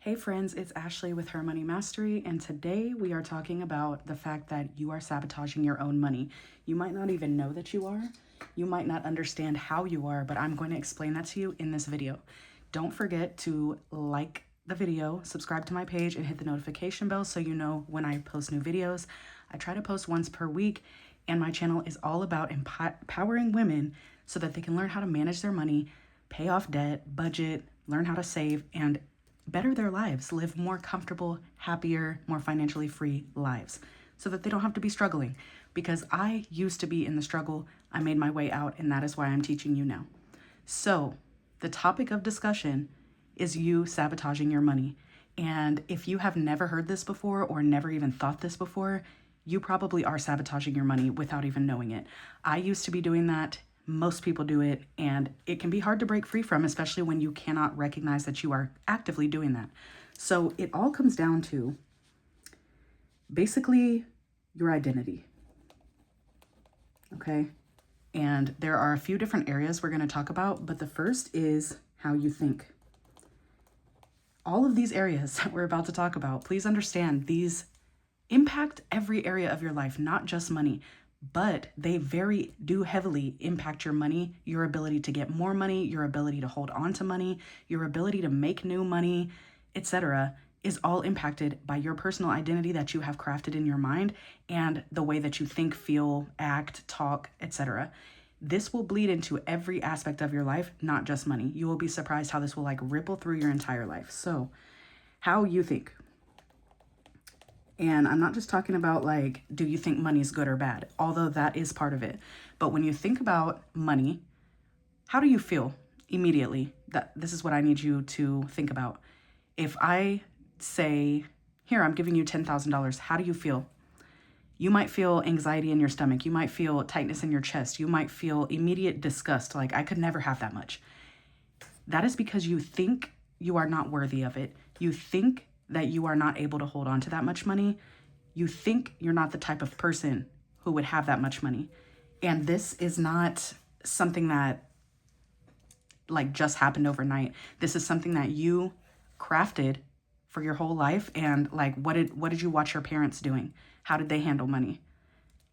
Hey friends, it's Ashley with Her Money Mastery, and today we are talking about the fact that you are sabotaging your own money. You might not even know that you are. You might not understand how you are, but I'm going to explain that to you in this video. Don't forget to like the video, subscribe to my page, and hit the notification bell so you know when I post new videos. I try to post once per week, and my channel is all about empowering women so that they can learn how to manage their money, pay off debt, budget, learn how to save, and better their lives, live more comfortable, happier, more financially free lives so that they don't have to be struggling. Because I used to be in the struggle, I made my way out, and that is why I'm teaching you now. So the topic of discussion is you sabotaging your money. And if you have never heard this before or never even thought this before, you probably are sabotaging your money without even knowing it. I used to be doing that. Most people do it, and it can be hard to break free from, especially when you cannot recognize that you are actively doing that. So it all comes down to basically your identity, okay? And there are a few different areas we're going to talk about, but the first is how you think. All of these areas that we're about to talk about, please understand, these impact every area of your life, not just money, but they do heavily impact your money, your ability to get more money, your ability to hold on to money, your ability to make new money, etc., is all impacted by your personal identity that you have crafted in your mind and the way that you think, feel, act, talk, etc. This will bleed into every aspect of your life, not just money. You will be surprised how this will ripple through your entire life. So, how you think. And I'm not just talking about do you think money is good or bad? Although that is part of it. But when you think about money, how do you feel immediately? This is what I need you to think about. If I say, here, I'm giving you $10,000, how do you feel? You might feel anxiety in your stomach. You might feel tightness in your chest. You might feel immediate disgust, like I could never have that much. That is because you think you are not worthy of it. You think that you are not able to hold on to that much money. You think you're not the type of person who would have that much money. And this is not something that just happened overnight. This is something that you crafted for your whole life. And what did you watch your parents doing? How did they handle money?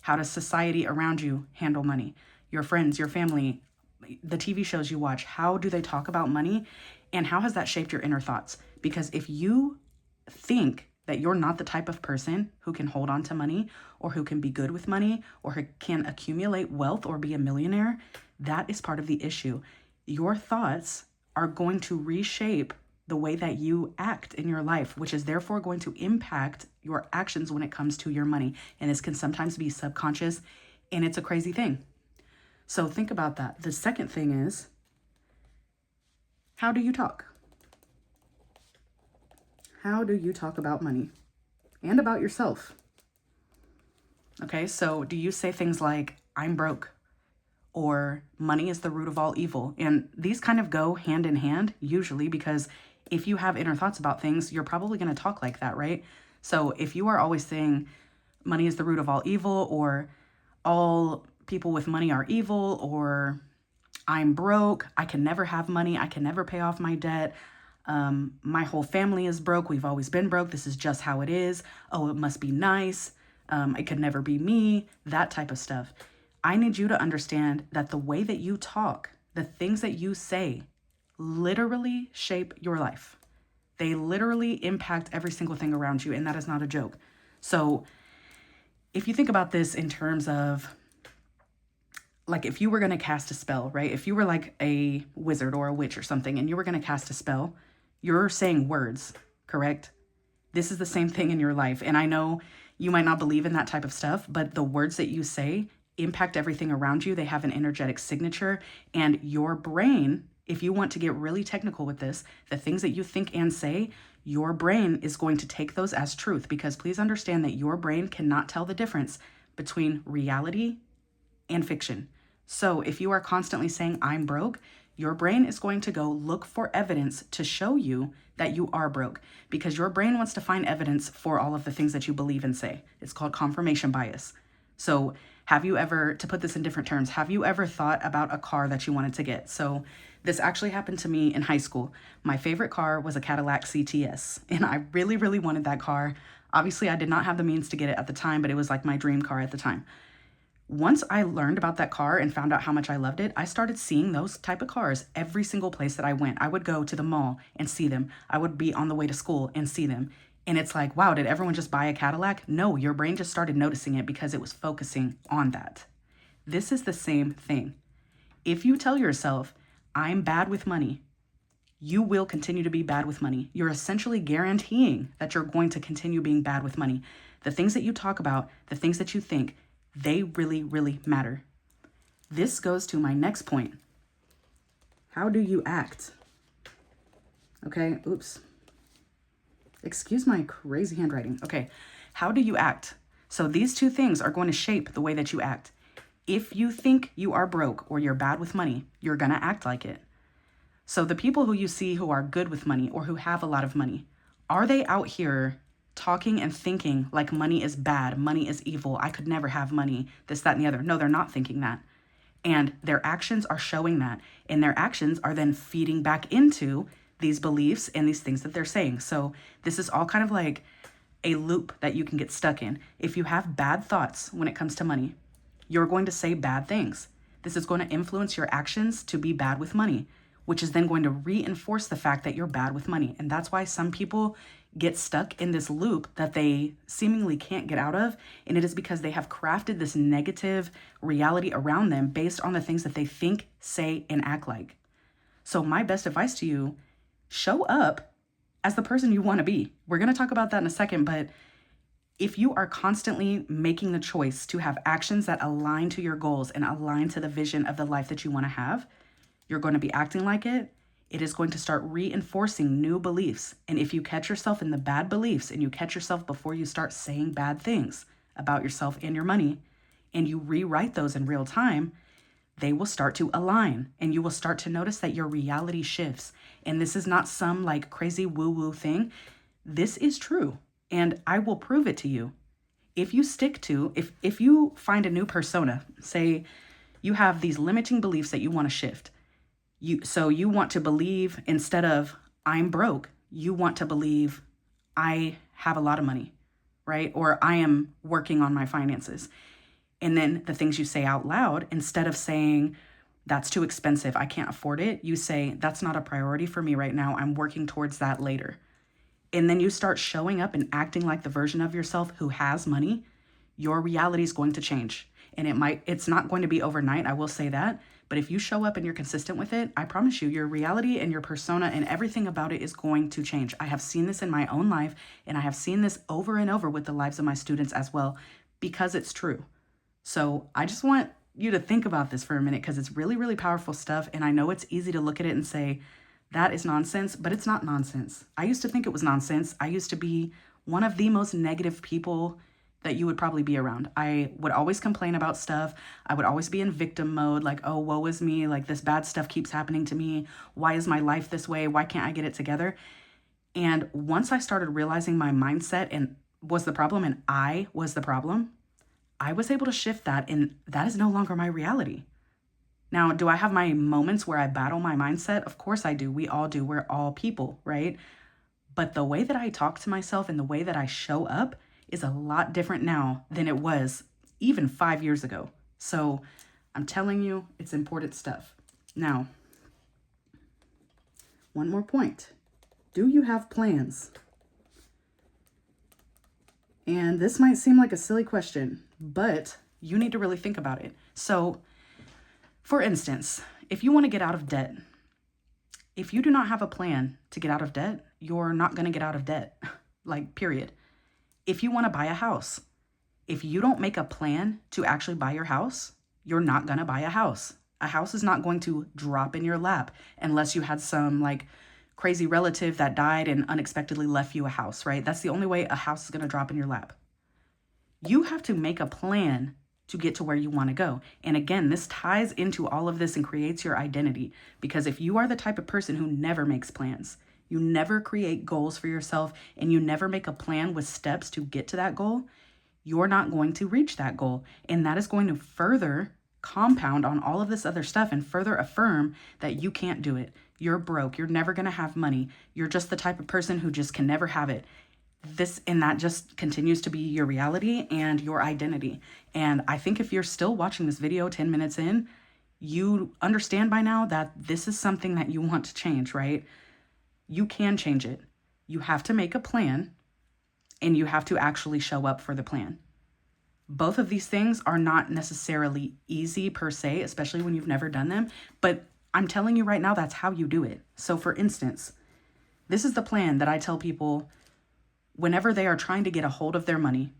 How does society around you handle money? Your friends, your family, the TV shows you watch, how do they talk about money? And how has that shaped your inner thoughts? Because if you think that you're not the type of person who can hold on to money or who can be good with money or who can accumulate wealth or be a millionaire, that is part of the issue. Your thoughts are going to reshape the way that you act in your life, which is therefore going to impact your actions when it comes to your money. And this can sometimes be subconscious, and it's a crazy thing. So think about that. The second thing is, how do you talk? How do you talk about money and about yourself? Okay, so do you say things like, I'm broke, or money is the root of all evil? And these kind of go hand in hand, usually, because if you have inner thoughts about things, you're probably going to talk like that, right? So if you are always saying money is the root of all evil, or all people with money are evil, or I'm broke, I can never have money, I can never pay off my debt, my whole family is broke, we've always been broke, this is just how it is, oh, it must be nice, it could never be me, that type of stuff. I need you to understand that the way that you talk, the things that you say, literally shape your life. They literally impact every single thing around you, and that is not a joke. So if you think about this in terms of if you were going to cast a spell, right? If you were like a wizard or a witch or something and you were going to cast a spell, you're saying words, correct? This is the same thing in your life. And I know you might not believe in that type of stuff, but the words that you say impact everything around you. They have an energetic signature, and your brain, if you want to get really technical with this, the things that you think and say, your brain is going to take those as truth, because please understand that your brain cannot tell the difference between reality and fiction. So if you are constantly saying, I'm broke, your brain is going to go look for evidence to show you that you are broke, because your brain wants to find evidence for all of the things that you believe and say. It's called confirmation bias. So have you ever, to put this in different terms, have you ever thought about a car that you wanted to get? So This actually happened to me in high school. My favorite car was a Cadillac CTS, and I really, really wanted that car. Obviously, I did not have the means to get it at the time, but it was like my dream car at the time. Once I learned about that car and found out how much I loved it, I started seeing those type of cars every single place that I went. I would go to the mall and see them. I would be on the way to school and see them. And it's like, wow, did everyone just buy a Cadillac? No, your brain just started noticing it because it was focusing on that. This is the same thing. If you tell yourself, I'm bad with money, you will continue to be bad with money. You're essentially guaranteeing that you're going to continue being bad with money. The things that you talk about, the things that you think, they really, really matter. This goes to my next point. How do you act? Okay, oops. Excuse my crazy handwriting. Okay, how do you act? So these two things are going to shape the way that you act. If you think you are broke or you're bad with money, you're going to act like it. So the people who you see who are good with money or who have a lot of money, are they out here talking and thinking like money is bad, money is evil, I could never have money, this, that, and the other? No, they're not thinking that. And their actions are showing that. And their actions are then feeding back into these beliefs and these things that they're saying. So this is all kind of like a loop that you can get stuck in. If you have bad thoughts when it comes to money, you're going to say bad things. This is going to influence your actions to be bad with money, which is then going to reinforce the fact that you're bad with money. And that's why some people get stuck in this loop that they seemingly can't get out of. And it is because they have crafted this negative reality around them based on the things that they think, say, and act like. So my best advice to you, show up as the person you want to be. We're going to talk about that in a second, but if you are constantly making the choice to have actions that align to your goals and align to the vision of the life that you want to have, you're going to be acting like it. It is going to start reinforcing new beliefs. And if you catch yourself in the bad beliefs and you catch yourself before you start saying bad things about yourself and your money, and you rewrite those in real time, they will start to align and you will start to notice that your reality shifts. And this is not some like crazy woo-woo thing. This is true. And I will prove it to you. If you stick to, if you find a new persona, say you have these limiting beliefs that you want to shift. So you want to believe, instead of I'm broke, you want to believe I have a lot of money, right? Or I am working on my finances. And then the things you say out loud, instead of saying that's too expensive, I can't afford it, you say that's not a priority for me right now, I'm working towards that later. And then you start showing up and acting like the version of yourself who has money, your reality is going to change. And it's not going to be overnight, I will say that. But if you show up and you're consistent with it, I promise you, your reality and your persona and everything about it is going to change. I have seen this in my own life, and I have seen this over and over with the lives of my students as well, because it's true. So I just want you to think about this for a minute, because it's really, really powerful stuff. And I know it's easy to look at it and say, that is nonsense, but it's not nonsense. I used to think it was nonsense. I used to be one of the most negative people that you would probably be around. I would always complain about stuff. I would always be in victim mode, like, oh, woe is me, like this bad stuff keeps happening to me. Why is my life this way? Why can't I get it together? And once I started realizing my mindset and was the problem and I was the problem, I was able to shift that, and that is no longer my reality. Now, do I have my moments where I battle my mindset? Of course I do. We all do. We're all people, right? But the way that I talk to myself and the way that I show up is a lot different now than it was even 5 years ago. So I'm telling you, it's important stuff. Now, one more point. Do you have plans? And this might seem like a silly question, but you need to really think about it. So, for instance, if you want to get out of debt, if you do not have a plan to get out of debt, you're not going to get out of debt, like period. If you want to buy a house, if you don't make a plan to actually buy your house, you're not going to buy a house. A house is not going to drop in your lap unless you had some like crazy relative that died and unexpectedly left you a house, right? That's the only way a house is going to drop in your lap. You have to make a plan to get to where you want to go. And again, this ties into all of this and creates your identity, because if you are the type of person who never makes plans, you never create goals for yourself, and you never make a plan with steps to get to that goal, you're not going to reach that goal. And that is going to further compound on all of this other stuff and further affirm that you can't do it. You're broke. You're never going to have money. You're just the type of person who just can never have it. This and that just continues to be your reality and your identity. And I think if you're still watching this video 10 minutes in, you understand by now that this is something that you want to change, right? You can change it. You have to make a plan and you have to actually show up for the plan. Both of these things are not necessarily easy per se, especially when you've never done them, but I'm telling you right now, that's how you do it. So for instance, this is the plan that I tell people whenever they are trying to get a hold of their money.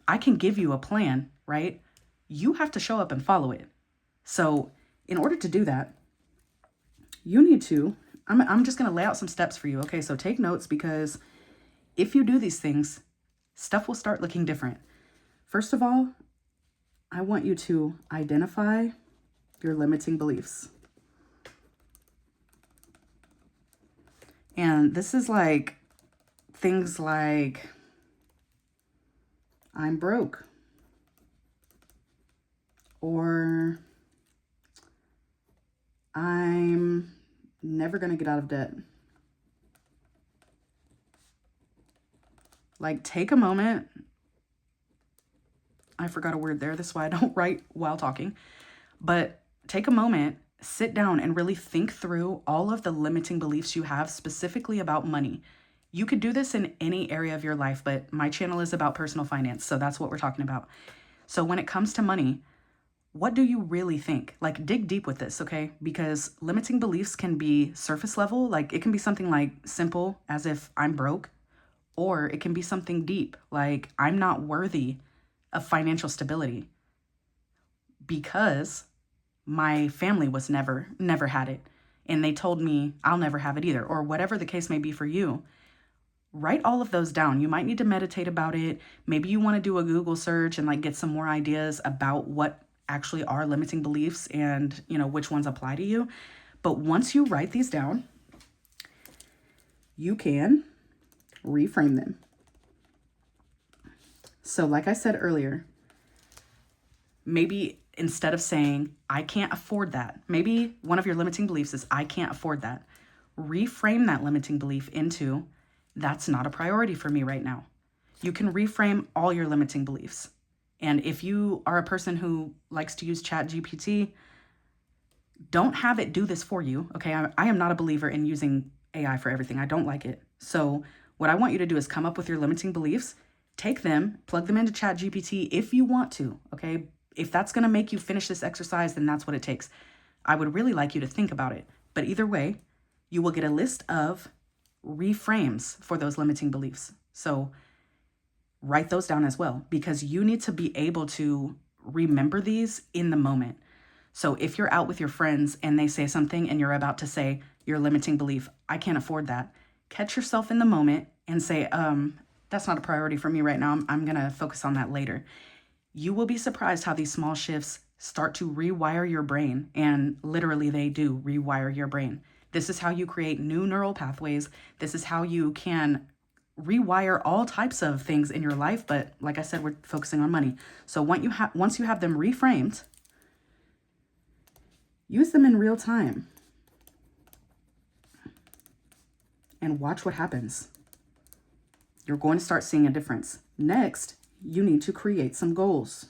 I can give you a plan, right? You have to show up and follow it. So in order to do that, you need to, I'm just going to lay out some steps for you. Okay, so take notes, because if you do these things, stuff will start looking different. First of all, I want you to identify your limiting beliefs. And this is like things like, I'm broke, or I'm never going to get out of debt. Like, take a moment. I forgot a word there. This is why I don't write while talking. But take a moment, sit down, and really think through all of the limiting beliefs you have specifically about money. You could do this in any area of your life, but my channel is about personal finance, so that's what we're talking about. So when it comes to money, what do you really think? Like, dig deep with this, okay? Because limiting beliefs can be surface level. Like, it can be something like simple, as if I'm broke, or it can be something deep, like I'm not worthy of financial stability because my family was never had it, and they told me I'll never have it either, or whatever the case may be for you. Write all of those down. You might need to meditate about it. Maybe you want to do a Google search and like get some more ideas about what actually are limiting beliefs and, you know, which ones apply to you. But once you write these down, you can reframe them. So like I said earlier, maybe instead of saying, I can't afford that, maybe one of your limiting beliefs is, I can't afford that. Reframe that limiting belief into, that's not a priority for me right now. You can reframe all your limiting beliefs. And if you are a person who likes to use ChatGPT, don't have it do this for you, okay? I am not a believer in using AI for everything. I don't like it. So what I want you to do is come up with your limiting beliefs, take them, plug them into ChatGPT if you want to, okay? If that's going to make you finish this exercise, then that's what it takes. I would really like you to think about it. But either way, you will get a list of reframes for those limiting beliefs. So write those down as well, because you need to be able to remember these in the moment. So if you're out with your friends and they say something and you're about to say your limiting belief, I can't afford that, catch yourself in the moment and say, that's not a priority for me right now. I'm going to focus on that later. You will be surprised how these small shifts start to rewire your brain. And literally they do rewire your brain. This is how you create new neural pathways. This is how you can rewire all types of things in your life. But like I said, we're focusing on money. So once you have them reframed, use them in real time and watch what happens. You're going to start seeing a difference. Next, you need to create some goals.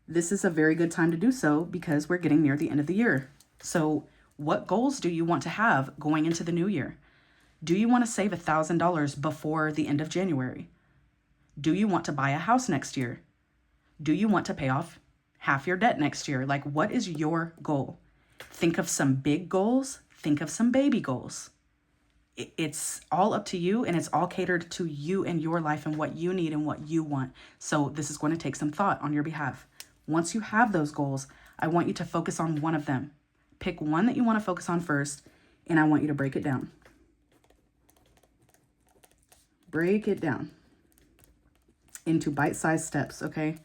This is a very good time to do so because we're getting near the end of the year. So what goals do you want to have going into the new year? Do you want to save $1,000 before the end of January? Do you want to buy a house next year? Do you want to pay off half your debt next year? Like, what is your goal? Think of some big goals. Think of some baby goals. It's all up to you, and it's all catered to you and your life and what you need and what you want. So this is going to take some thought on your behalf. Once you have those goals, I want you to focus on one of them. Pick one that you want to focus on first, and I want you to break it down. Break it down into bite-sized steps, okay?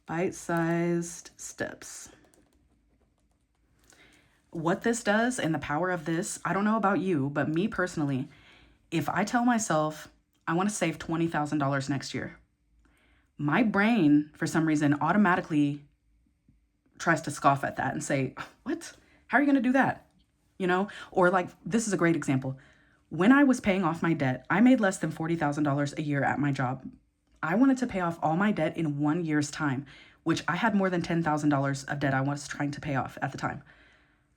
Bite-sized steps. What this does and the power of this, I don't know about you, but me personally, if I tell myself I want to save $20,000 next year, my brain, for some reason, automatically tries to scoff at that and say, what? How are you going to do that? You know, or like, this is a great example. When I was paying off my debt, I made less than $40,000 a year at my job. I wanted to pay off all my debt in 1 year's time, which I had more than $10,000 of debt I was trying to pay off at the time.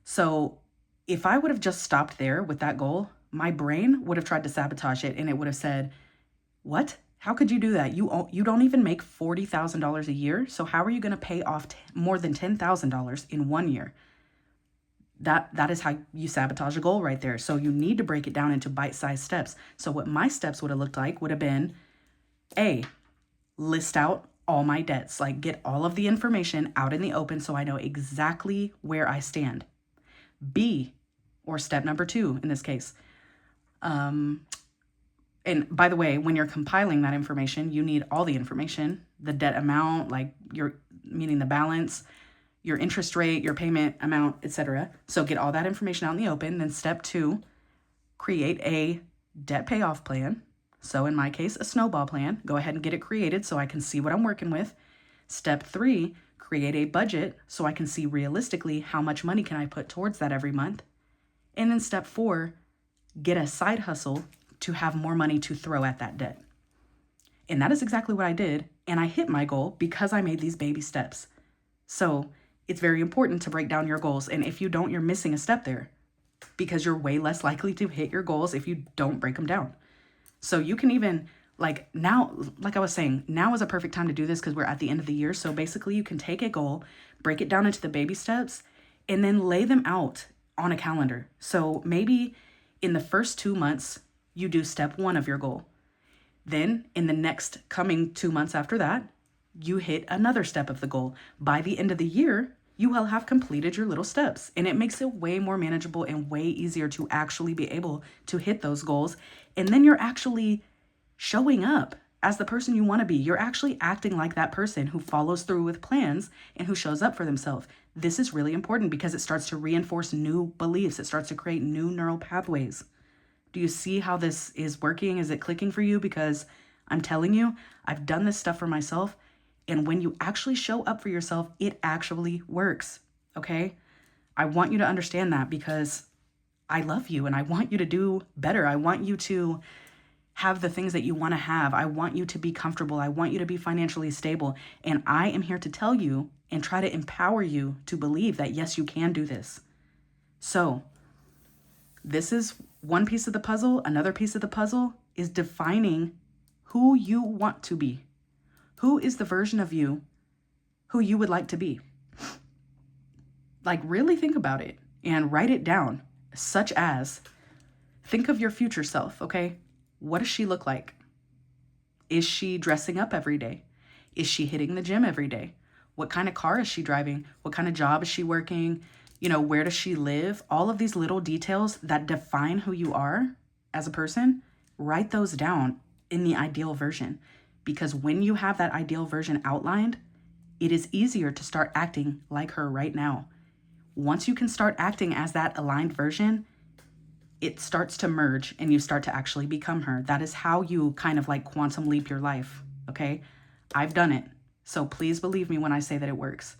So if I would have just stopped there with that goal, my brain would have tried to sabotage it, and it would have said, what? How could you do that? You don't even make $40,000 a year. So how are you going to pay off more than $10,000 in 1 year? That is how you sabotage a goal right there. So you need to break it down into bite-sized steps. So what my steps would have looked like would have been, A, list out all my debts, like get all of the information out in the open so I know exactly where I stand. B, or step number 2 in this case, and by the way, when you're compiling that information, you need all the information, the debt amount, like meaning the balance, your interest rate, your payment amount, etc. So get all that information out in the open. Then step 2, create a debt payoff plan. So in my case, a snowball plan. Go ahead and get it created so I can see what I'm working with. Step 3, create a budget so I can see realistically how much money can I put towards that every month. And then step 4, get a side hustle to have more money to throw at that debt. And that is exactly what I did. And I hit my goal because I made these baby steps. So it's very important to break down your goals. And if you don't, you're missing a step there because you're way less likely to hit your goals if you don't break them down. So you can even, like now, like I was saying, now is a perfect time to do this because we're at the end of the year. So basically you can take a goal, break it down into the baby steps, and then lay them out on a calendar. So maybe in the first 2 months, you do step 1 of your goal. Then in the next coming 2 months after that, you hit another step of the goal. By the end of the year, you will have completed your little steps, and it makes it way more manageable and way easier to actually be able to hit those goals. And then you're actually showing up as the person you want to be. You're actually acting like that person who follows through with plans and who shows up for themselves. This is really important because it starts to reinforce new beliefs. It starts to create new neural pathways. Do you see how this is working? Is it clicking for you? Because I'm telling you, I've done this stuff for myself. And when you actually show up for yourself, it actually works. Okay? I want you to understand that because I love you and I want you to do better. I want you to have the things that you want to have. I want you to be comfortable. I want you to be financially stable. And I am here to tell you and try to empower you to believe that, yes, you can do this. So this is one piece of the puzzle. Another piece of the puzzle is defining who you want to be. Who is the version of you who you would like to be? Like, really think about it and write it down, such as, think of your future self, okay? What does she look like? Is she dressing up every day? Is she hitting the gym every day? What kind of car is she driving? What kind of job is she working? You know, where does she live? All of these little details that define who you are as a person, write those down in the ideal version. Because when you have that ideal version outlined, it is easier to start acting like her right now. Once you can start acting as that aligned version, it starts to merge and you start to actually become her. That is how you kind of like quantum leap your life, okay? I've done it. So please believe me when I say that it works.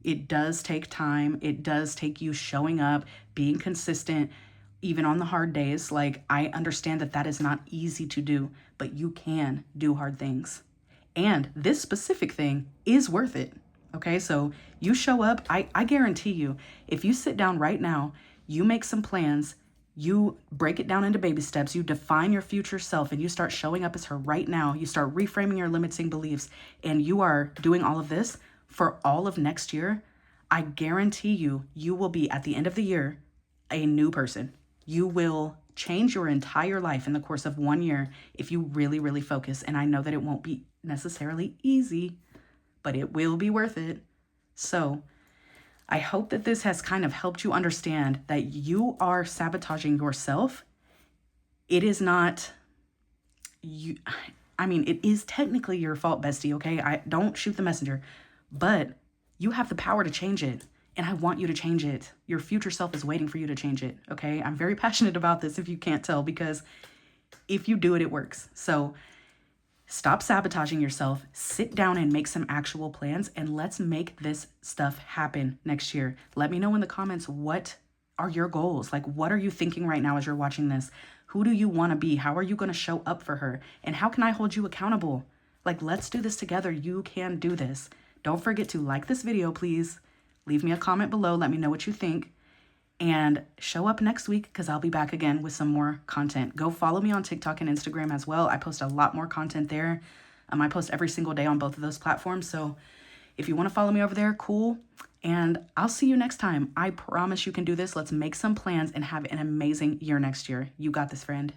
It does take time. It does take you showing up, being consistent, even on the hard days. Like, I understand that that is not easy to do, but you can do hard things. And this specific thing is worth it. Okay, so you show up. I guarantee you, if you sit down right now, you make some plans, you break it down into baby steps, you define your future self, and you start showing up as her right now, you start reframing your limiting beliefs, and you are doing all of this for all of next year, I guarantee you, you will be at the end of the year a new person. You will change your entire life in the course of 1 year if you really, really focus. And I know that it won't be necessarily easy, but it will be worth it. So I hope that this has kind of helped you understand that you are sabotaging yourself. It is not you. I mean, it is technically your fault, bestie, okay? I don't shoot the messenger, but you have the power to change it. And I want you to change it. Your future self is waiting for you to change it, okay? I'm very passionate about this if you can't tell, because if you do it, it works. So Stop sabotaging yourself. Sit down and make some actual plans, and let's make this stuff happen next year. Let me know in the comments, what are your goals? Like, what are you thinking right now as you're watching this? Who do you want to be? How are you going to show up for her? And how can I hold you accountable? Like, let's do this together. You can do this. Don't forget to like this video, please. Leave me a comment below. Let me know what you think. And show up next week because I'll be back again with some more content. Go follow me on TikTok and Instagram as well. I post a lot more content there. I post every single day on both of those platforms. So if you want to follow me over there, cool. And I'll see you next time. I promise you can do this. Let's make some plans and have an amazing year next year. You got this, friend.